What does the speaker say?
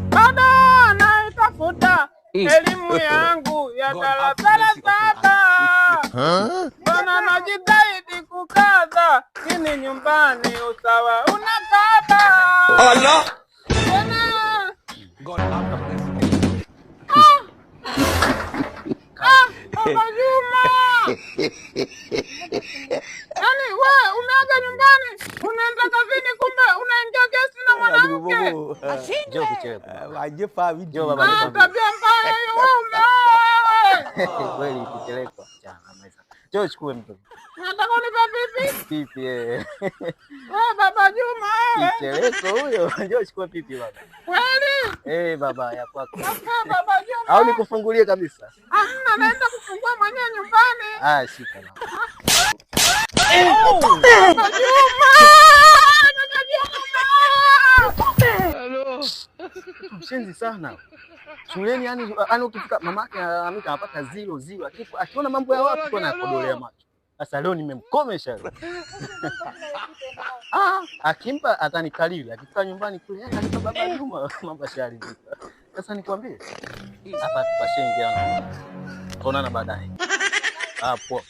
Bado naitafuta elimu yangu ya darasa la 7. Bwana najitahidi kukaza, lakini nyumbani usawa unakaba. Allah. God Baba Juma. Yaani wewe umeaga nyumbani, unaenda kazini kumbe unaingia gesti na mwanamke. Njoo kuchelewa. Ajefa video baba. Tabia mbaya hiyo wewe umeoa. Kweli kuchelewa. Njoo chukue mtoto. Nataka unipe pipi? Pipi Wewe Baba Juma wewe. Kichelewa huyo. Njoo chukue pipi baba. Kweli? Baba ya kwako. Baba Juma. Au nikufungulie kabisa? Hamna, naenda kufungua mwenyewe nyumbani. Shika na. Baba Juma! Hello. Mshenzi sana. Shuleni yani ukifika mamake anapata 0. Akiona mambo ya watu anakodolea macho. Sasa leo nimemkomesha. Akimpa atanikalili. Akifika nyumbani kule akanipa Baba Juma mambo shaharibika. Sasa nikwambie hapa tupashe ingia. Tuonana baadaye. Hapo.